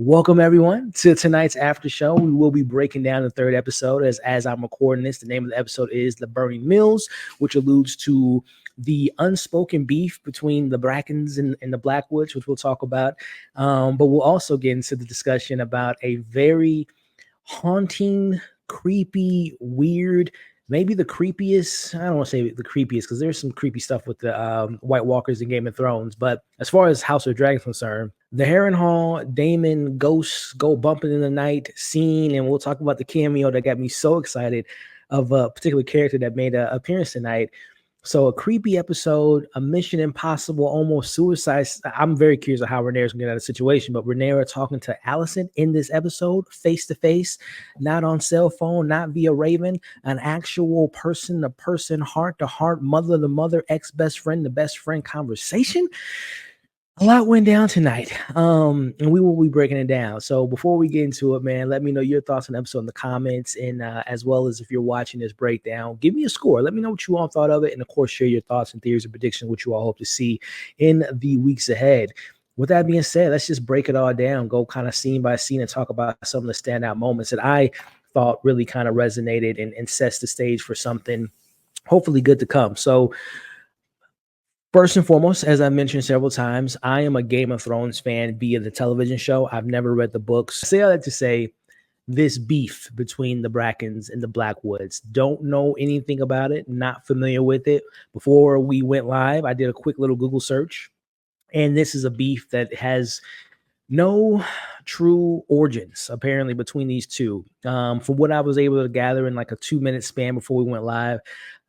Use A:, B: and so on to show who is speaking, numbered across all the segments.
A: Welcome everyone to tonight's after show. We will be breaking down the third episode as I'm recording this. The name of the episode is The Burning Mills, which alludes to the unspoken beef between the Brackens and the Blackwoods, which we'll talk about. But we'll also get into the discussion about a very haunting, creepy, weird, maybe the creepiest. I don't want to say the creepiest because there's some creepy stuff with the White Walkers in Game of Thrones. But as far as House of Dragons concerned, the Harrenhal Damon ghosts go bumping in the night scene, and we'll talk about the cameo that got me so excited of a particular character that made an appearance tonight. So a creepy episode, a Mission Impossible, almost suicide. I'm very curious of how Rhaenyra's gonna get out of the situation, but Rhaenyra talking to Alicent in this episode, face to face, not on cell phone, not via Raven, an actual person to person, heart to heart, mother to mother, ex best friend to best friend conversation. A lot went down tonight, and we will be breaking it down. So before we get into it, man, let me know your thoughts on the episode in the comments, and as well as if you're watching this breakdown, give me a score. Let me know what you all thought of it, and of course, share your thoughts and theories and predictions, which you all hope to see in the weeks ahead. With that being said, let's just break it all down, go kind of scene by scene, and talk about some of the standout moments that I thought really kind of resonated and sets the stage for something hopefully good to come. So first and foremost, as I mentioned several times, I am a Game of Thrones fan via the television show. I've never read the books. I say all that to say this beef between the Brackens and the Blackwoods. Don't know anything about it, not familiar with it. Before we went live, I did a quick little Google search, and this is a beef that has no true origins apparently between these two. From what I was able to gather in like a 2-minute span before we went live,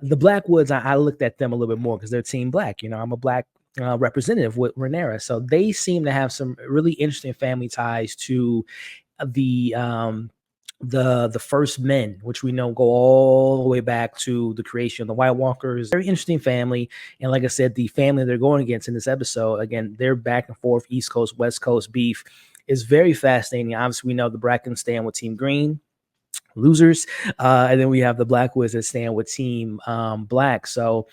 A: the Blackwoods, I looked at them a little bit more because they're Team Black. You know, I'm a Black representative with Rhaenyra, so they seem to have some really interesting family ties to the first men, which we know go all the way back to the creation of the White Walkers. Very interesting family, and like I said, the family they're going against in this episode, again, their back and forth East Coast West Coast beef is very fascinating. Obviously, we know the Brackens stand with Team Green, losers, and then we have the Blackwoods that stand with Team Black. So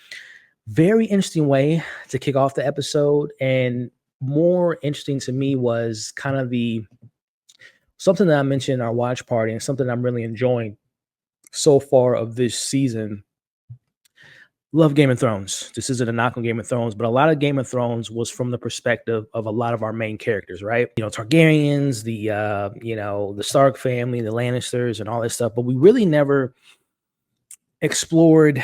A: very interesting way to kick off the episode, and more interesting to me was kind of the something that I mentioned in our watch party and something I'm really enjoying so far of this season. Love Game of Thrones. This isn't a knock on Game of Thrones, but a lot of Game of Thrones was from the perspective of a lot of our main characters, right? You know, Targaryens, the Stark family, the Lannisters, and all this stuff. But we really never explored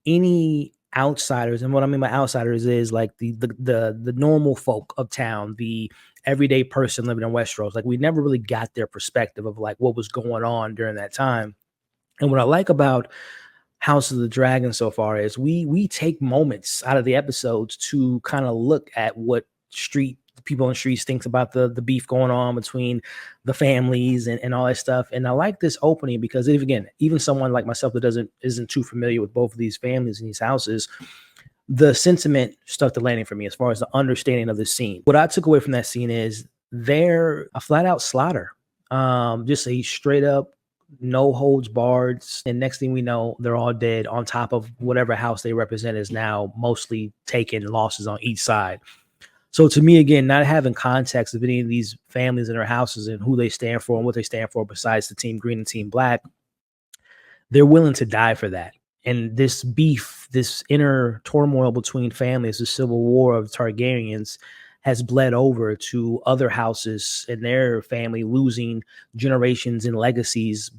A: any outsiders. And what I mean by outsiders is like the normal folk of town, the everyday person living in Westeros. Like we never really got their perspective of like what was going on during that time. And what I like about House of the Dragon so far is we take moments out of the episodes to kind of look at what people in the streets thinks about the beef going on between the families and all that stuff. And I like this opening because even someone like myself that isn't too familiar with both of these families and these houses, the sentiment stuck the landing for me as far as the understanding of the scene. What I took away from that scene is they're a flat out slaughter, just a straight up no holds barred, and next thing we know, they're all dead on top of whatever house they represent is now mostly taking losses on each side. So to me, again, not having context of any of these families and their houses and who they stand for and what they stand for besides the Team Green and Team Black, they're willing to die for that. And this beef, this inner turmoil between families, the civil war of Targaryens has bled over to other houses and their family losing generations and legacies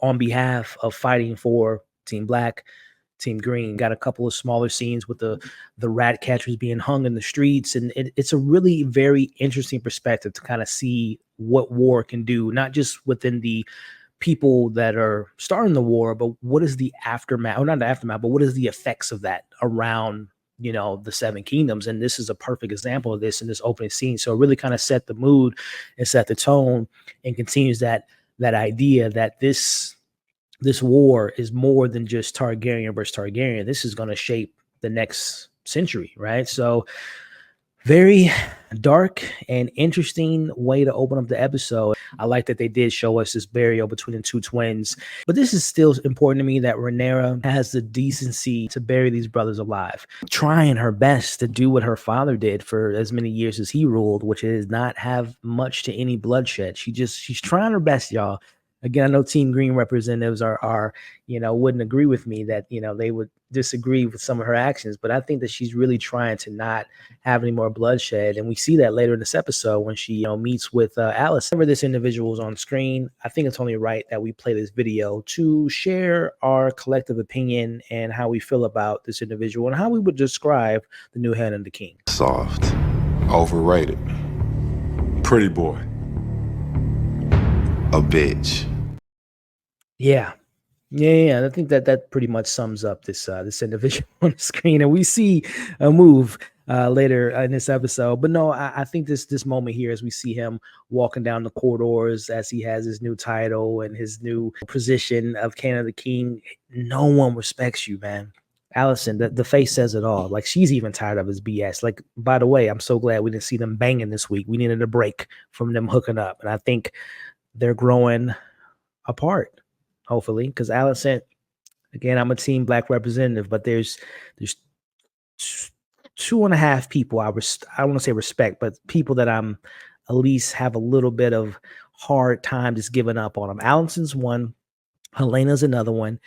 A: on behalf of fighting for Team Black, Team Green. Got a couple of smaller scenes with the rat catchers being hung in the streets. And it's a really very interesting perspective to kind of see what war can do, not just within the people that are starting the war, but what is the aftermath, or not the aftermath, but what is the effects of that around the Seven Kingdoms. And this is a perfect example of this in this opening scene. So it really kind of set the mood and set the tone and continues that idea that this war is more than just Targaryen versus Targaryen. This is going to shape the next century, right? So Very dark and interesting way to open up the episode. I like that they did show us this burial between the two twins. But this is still important to me that Rhaenyra has the decency to bury these brothers alive, trying her best to do what her father did for as many years as he ruled, which is not have much to any bloodshed. She's trying her best, y'all. Again, I know Team Green representatives are wouldn't agree with me that they would disagree with some of her actions, but I think that she's really trying to not have any more bloodshed. And we see that later in this episode when she meets with Alice. Whenever this individual is on screen, I think it's only right that we play this video to share our collective opinion and how we feel about this individual and how we would describe the new Hand of the King.
B: Soft, overrated, pretty boy, a bitch.
A: Yeah. I think that pretty much sums up this individual on the screen, and we see a move later in this episode. But no, I think this moment here, as we see him walking down the corridors, as he has his new title and his new position of King of the King, no one respects you, man. Allison, the face says it all. Like, she's even tired of his BS. Like, by the way, I'm so glad we didn't see them banging this week. We needed a break from them hooking up, and I think they're growing apart. Hopefully, because Allison, again, I'm a Team Black representative, but there's 2.5 people I want to say respect, but people that I'm at least have a little bit of hard time just giving up on them. Allison's one, Helena's another one,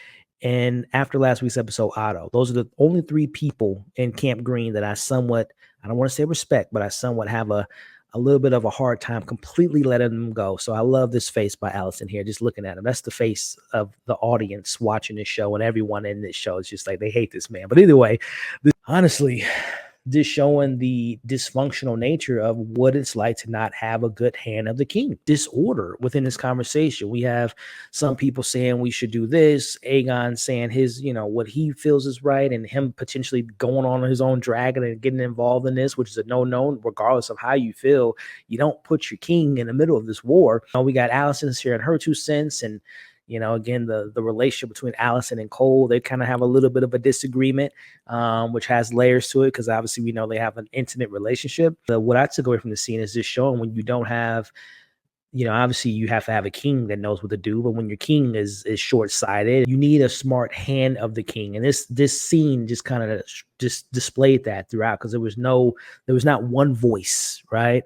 A: and after last week's episode, Otto. Those are the only 3 people in Camp Green that I don't want to say respect, but I somewhat have a little bit of a hard time completely letting them go. So I love this face by Allison here, just looking at him. That's the face of the audience watching this show, and everyone in this show is just like, they hate this man. But either way, honestly, just showing the dysfunctional nature of what it's like to not have a good Hand of the King. Disorder within this conversation. We have some people saying we should do this, Aegon saying his, what he feels is right, and him potentially going on his own dragon and getting involved in this, which is a no-no, regardless of how you feel. You don't put your king in the middle of this war. We got Allison sharing her 2 cents, and again, the relationship between Allison and Cole, they kind of have a little bit of a disagreement, which has layers to it, because obviously we know they have an intimate relationship. What I took away from the scene is just showing when you don't have, obviously you have to have a king that knows what to do, but when your king is short-sighted, you need a smart Hand of the King. And this scene just kind of just displayed that throughout, because there was not one voice, right,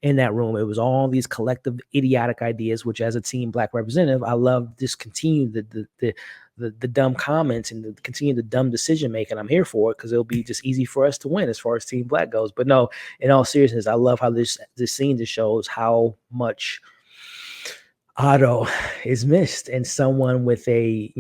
A: in that room. It was all these collective idiotic ideas, which as a Team Black representative, I love this continue the dumb comments and continue the dumb decision making. I'm here for it, because it'll be just easy for us to win as far as Team Black goes. But no, in all seriousness, I love how this scene just shows how much Otto is missed, and someone with a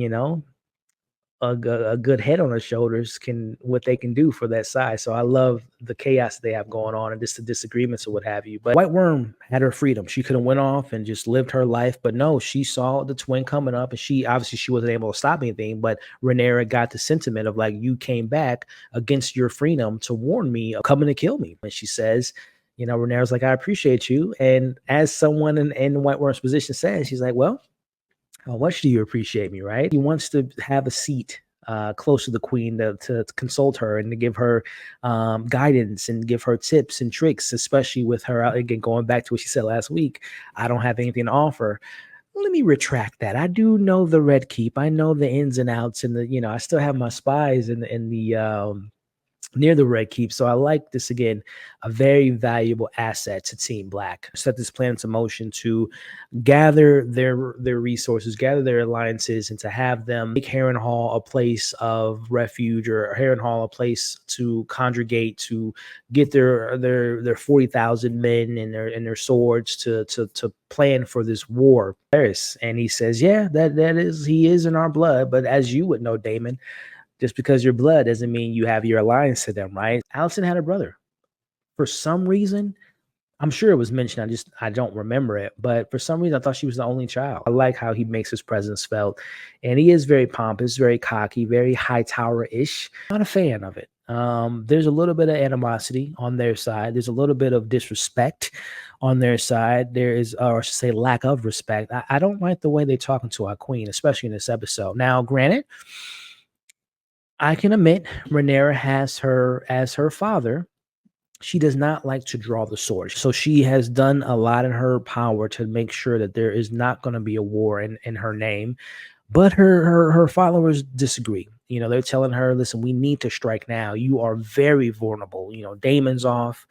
A: good head on their shoulders what they can do for that size. So I love the chaos they have going on and just the disagreements or what have you. But White Worm had her freedom. She could have went off and just lived her life, but no, she saw the twin coming up, and she wasn't able to stop anything. But Rhaenyra got the sentiment of like, you came back against your freedom to warn me of coming to kill me. And she says, Rhaenyra's like, I appreciate you. And as someone in White Worm's position says, she's like, well, how much do you appreciate me, right? He wants to have a seat close to the queen to consult her and to give her guidance and give her tips and tricks, especially with her, again, going back to what she said last week, I don't have anything to offer. Let me retract that. I do know the Red Keep. I know the ins and outs, and I still have my spies in the near the Red Keep. So I like this, again, a very valuable asset to Team Black. Set this plan into motion to gather their resources, gather their alliances, and to have them make Harrenhal a place of refuge, or Harrenhal a place to congregate, to get their 40,000 men and their swords to plan for this war. And he says, yeah, he is in our blood, but as you would know, Damon, just because your blood doesn't mean you have your alliance to them, right? Allison had a brother. For some reason, I'm sure it was mentioned, I don't remember it, but for some reason I thought she was the only child. I like how he makes his presence felt, and he is very pompous, very cocky, very Hightower-ish. Not a fan of it. There's a little bit of animosity on their side. There's a little bit of disrespect on their side. There is, or I should say, lack of respect. I don't like the way they're talking to our queen, especially in this episode. Now, granted, I can admit Rhaenyra has her as her father. she does not like to draw the sword. So she has done a lot in her power to make sure that there is not going to be a war in her name. But her followers disagree. You know, they're telling her, listen, we need to strike now. You are very vulnerable. You know, Damon's off.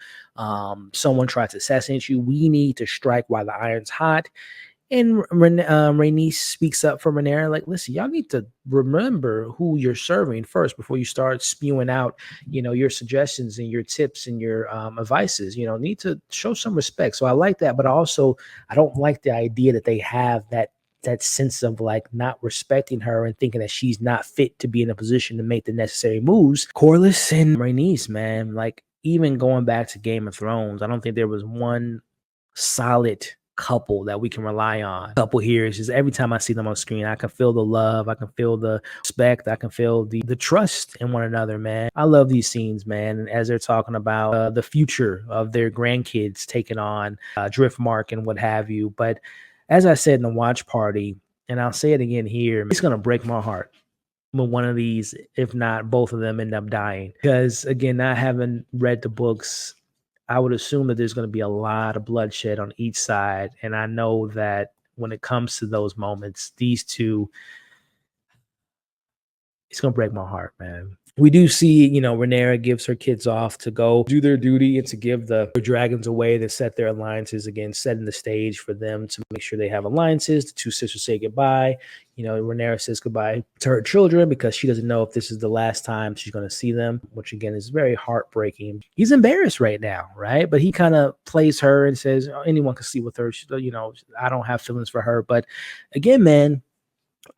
A: Someone tried to assassinate you. We need to strike while the iron's hot. And Rhaenys speaks up for Rhaenyra, like, listen, y'all need to remember who you're serving first before you start spewing out, you know, your suggestions and your tips and your advices. You know, need to show some respect. So I like that, but I don't like the idea that they have that sense of like not respecting her and thinking that she's not fit to be in a position to make the necessary moves. Corlys and Rhaenys, man, like even going back to Game of Thrones, I don't think there was one solid couple that we can rely on. Couple here is just every time I see them on screen, I can feel the love, I can feel the respect, I can feel the trust in one another, man. I love these scenes, man. And as they're talking about the future of their grandkids taking on Driftmark and what have you. But as I said in the watch party, and I'll say it again here, it's gonna break my heart when one of these, if not both of them, end up dying. Because again, not having read the books, I would assume that there's going to be a lot of bloodshed on each side. And I know that when it comes to those moments, these two, it's going to break my heart, man. We do see, you know, Rhaenyra gives her kids off to go do their duty and to give the dragons away to set their alliances, again, setting the stage for them to make sure they have alliances. The two sisters say goodbye. You know, Rhaenyra says goodbye to her children because she doesn't know if this is the last time she's going to see them, which again is very heartbreaking. He's embarrassed right now, right? But he kind of plays her and says, oh, anyone can sleep with her. She, you know, I don't have feelings for her. But again, man,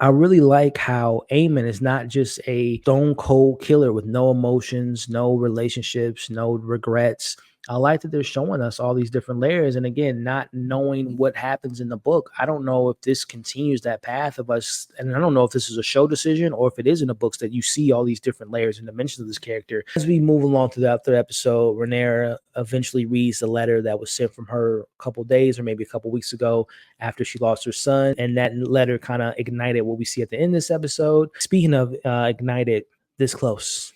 A: I really like how Aemon is not just a stone cold killer with no emotions, no relationships, no regrets. I like that they're showing us all these different layers. And again, not knowing what happens in the book. I don't know if this continues that path of us. And I don't know if this is a show decision or if it is in the books that you see all these different layers and dimensions of this character. As we move along throughout the episode, Rhaenyra eventually reads the letter that was sent from her a couple days or maybe a couple weeks ago after she lost her son. And that letter kind of ignited what we see at the end of this episode. Speaking of ignited, this close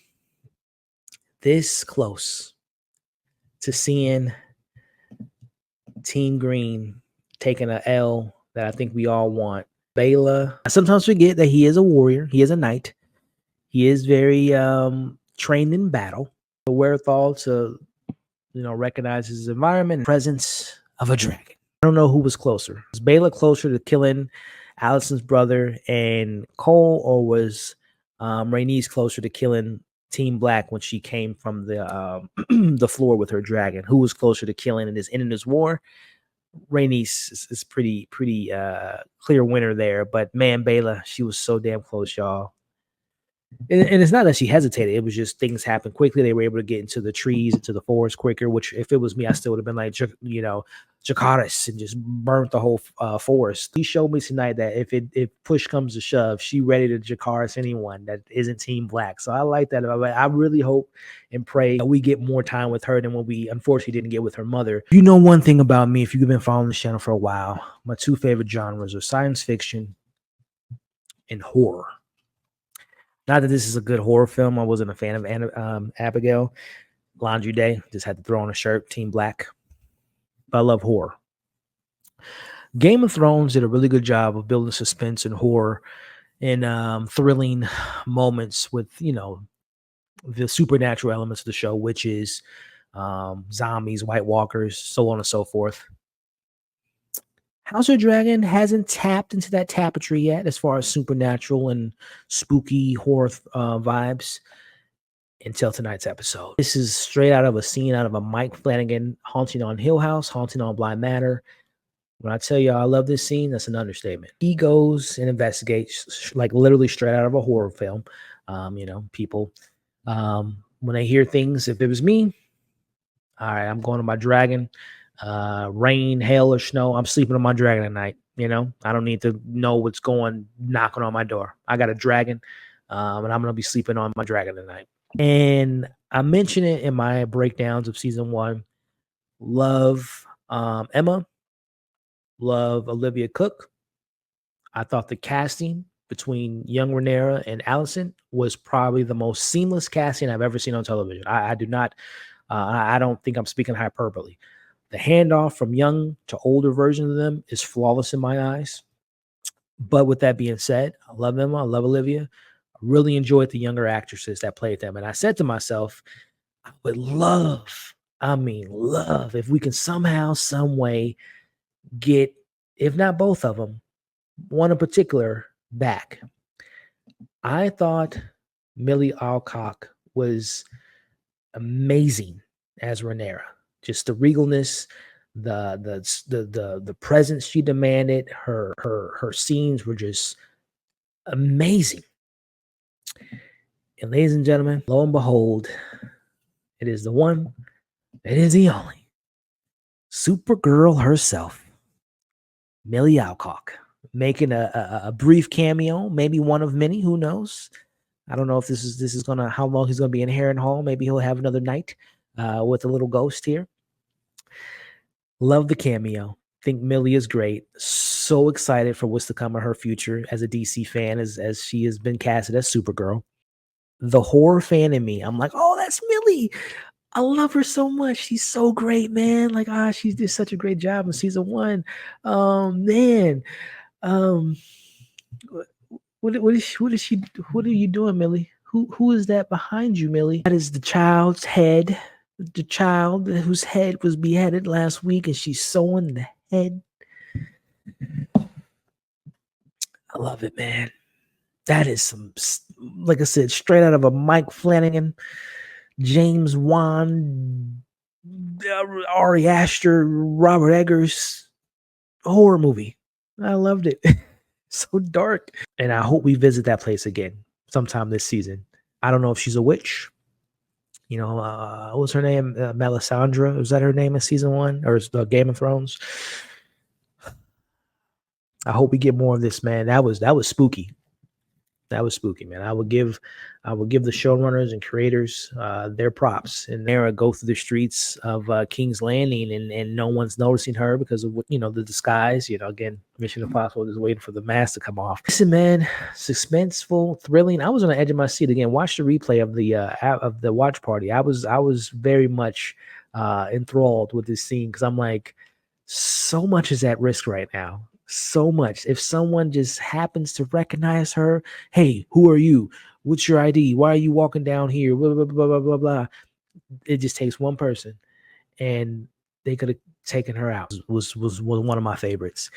A: to seeing Team Green taking a L that I think we all want. Baela, I sometimes forget that he is a warrior. He is a knight. He is very trained in battle. The wherewithal to, you know, recognize his environment and presence of a dragon. I don't know who was closer. Was Baela closer to killing Allison's brother and Cole, or was Rhaenys closer to killing Team Black when she came from the the floor with her dragon? Who was closer to killing and is ending this war? Rhaenys is pretty clear winner there. But man, Baela, she was so damn close, y'all. And it's not that she hesitated. It was just things happened quickly. They were able to get into the trees, into the forest quicker, which if it was me, I still would have been like, you know, Jacaris and just burnt the whole forest. He showed me tonight that if push comes to shove, she ready to Jacaris anyone that isn't Team Black. So I like that. I really hope and pray that we get more time with her than what we unfortunately didn't get with her mother. You know one thing about me, if you've been following this channel for a while, my two favorite genres are science fiction and horror. Not that this is a good horror film. I wasn't a fan of Abigail. Laundry Day. Just had to throw on a shirt. Team Black. But I love horror. Game of Thrones did a really good job of building suspense and horror and thrilling moments with, you know, the supernatural elements of the show, witches, zombies, White Walkers, so on and so forth. House of Dragon hasn't tapped into that tapestry yet as far as supernatural and spooky horror vibes until tonight's episode. This is straight out of a scene out of a Mike Flanagan Haunting on Hill House, Haunting on Bly Manor. When I tell you I love this scene, that's an understatement. He goes and investigates, like literally straight out of a horror film. You know, people, when they hear things, if it was me, all right, I'm going to my dragon. Rain, hail, or snow, I'm sleeping on my dragon at night. You know, I don't need to know what's going knocking on my door. I got a dragon, and I'm gonna be sleeping on my dragon tonight. And I mentioned it in my breakdowns of season 1. Love Emma, love Olivia Cook. I thought the casting between young Rhaenyra and Allison was probably the most seamless casting I've ever seen on television. I do not I don't think I'm speaking hyperbole. The handoff from young to older versions of them is flawless in my eyes. But with that being said, I love Emma. I love Olivia. I really enjoyed the younger actresses that played them. And I said to myself, I would love, if we can somehow, some way get, if not both of them, one in particular back. I thought Millie Alcock was amazing as Rhaenyra. Just the regalness, the presence she demanded. Her scenes were just amazing. And ladies and gentlemen, lo and behold, it is the one, it is the only Supergirl herself, Millie Alcock, making a brief cameo, maybe one of many. Who knows? I don't know if this is gonna how long he's gonna be in Harrenhal. Maybe he'll have another night with a little ghost here. Love the cameo. Think Millie is great. So excited for what's to come in her future as a DC fan, as she has been casted as Supergirl. The horror fan in me, I'm like, oh, that's Millie. I love her so much. She's so great, man. Like, she did such a great job in season 1. Man. What are you doing, Millie? Who is that behind you, Millie? That is the child's head. The child whose head was beheaded last week, and she's sewing the head. I love it, man. That is some, like I said, straight out of a Mike Flanagan, James Wan, Ari Aster, Robert Eggers horror movie. I loved it. So dark. And I hope we visit that place again sometime this season. I don't know if she's a witch. What was her name? Melisandre. Was that her name in season 1 or Game of Thrones? I hope we get more of this, man. That was spooky. That was spooky, man. I would give the showrunners and creators their props. And Nera go through the streets of King's Landing, and no one's noticing her because of the disguise. Again, Mission Impossible, just waiting for the mask to come off. Listen, man, suspenseful, thrilling. I was on the edge of my seat again. Watch the replay of the watch party. I was very much enthralled with this scene because I'm like, so much is at risk right now. So much. If someone just happens to recognize her, hey, who are you? What's your ID? Why are you walking down here? Blah, blah, blah, blah, blah, blah. It just takes one person, and they could have taken her out. Was one of my favorites.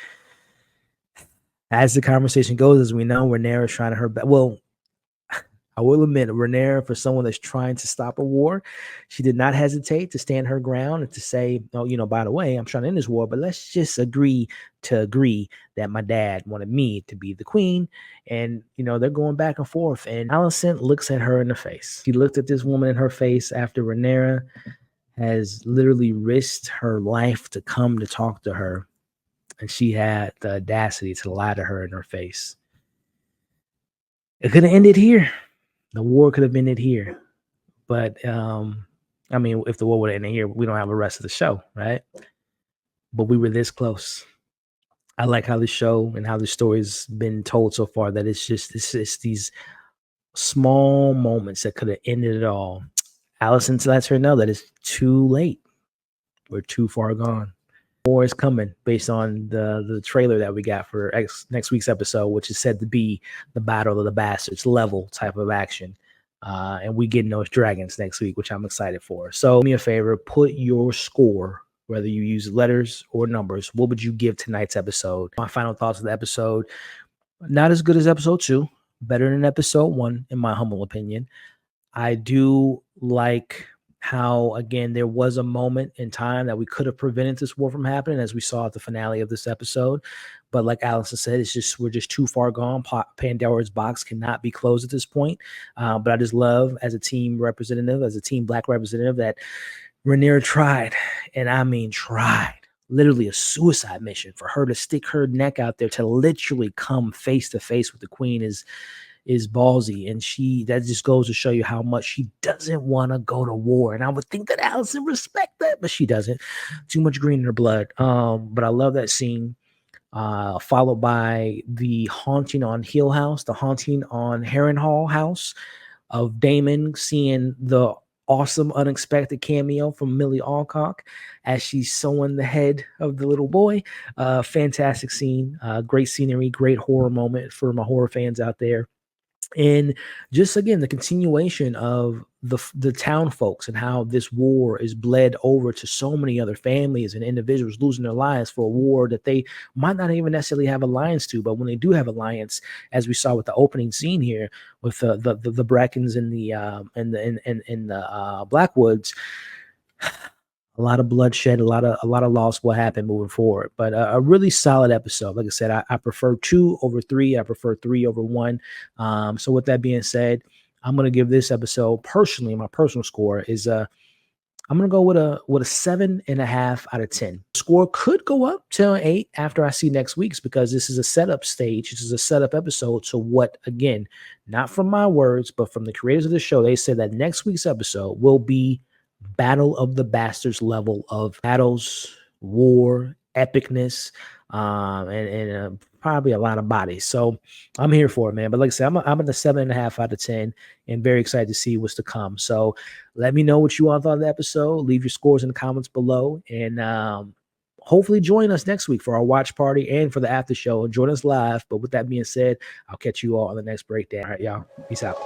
A: As the conversation goes, as we know, Rhaenyra is trying to hurt. Well, I will admit, Rhaenyra, for someone that's trying to stop a war, she did not hesitate to stand her ground and to say, "Oh, by the way, I'm trying to end this war, but let's just agree that my dad wanted me to be the queen." And they're going back and forth. And Alicent looks at her in the face. She looked at this woman in her face after Rhaenyra has literally risked her life to come to talk to her, and she had the audacity to lie to her in her face. It could have ended here. The war could have ended here. But, if the war would have ended here, we don't have the rest of the show, right? But we were this close. I like how the show and how the story's been told so far, that it's these small moments that could have ended it all. Alicent lets her know that it's too late. We're too far gone. War is coming based on the trailer that we got for next week's episode, which is said to be the Battle of the Bastards level type of action. And we getting those dragons next week, which I'm excited for. So do me a favor, put your score, whether you use letters or numbers. What would you give tonight's episode? My final thoughts of the episode: not as good as episode 2, better than episode 1, in my humble opinion. I do like how, again, there was a moment in time that we could have prevented this war from happening, as we saw at the finale of this episode. But like Allison said, we're just too far gone. Pandora's box cannot be closed at this point. But I just love, as a team representative, as a team Black representative, that Rhaenyra tried, and I mean tried, literally a suicide mission for her to stick her neck out there to literally come face to face with the queen is ballsy. And that just goes to show you how much she doesn't want to go to war. And I would think that Allison respect that, but she doesn't. Too much green in her blood. But I love that scene. Followed by the haunting on Hill House, the haunting on Harrenhal House, of Damon seeing awesome, unexpected cameo from Millie Alcock as she's sewing the head of the little boy. Fantastic scene, great scenery, great horror moment for my horror fans out there. And just again, the continuation of the town folks and how this war is bled over to so many other families and individuals losing their lives for a war that they might not even necessarily have alliance to, but when they do have alliance, as we saw with the opening scene here with the Brackens and the Blackwoods, a lot of bloodshed, a lot of loss will happen moving forward. But a really solid episode. Like I said, I prefer 2 over 3. I prefer 3 over 1. So with that being said, I'm gonna give this episode personally, my personal score is I'm gonna go with a 7.5 out of 10. Score could go up to an 8 after I see next week's, because this is a setup stage. This is a setup episode. So what, again, not from my words, but from the creators of the show, they said that next week's episode will be Battle of the Bastards level of battles, war, epicness, and probably a lot of bodies. So I'm here for it, man. But like I said, I'm at the 7.5 out of 10 and very excited to see what's to come. So let me know what you all thought of the episode. Leave your scores in the comments below. And hopefully join us next week for our watch party and for the after show. Join us live. But with that being said, I'll catch you all on the next breakdown. All right, y'all. Peace out.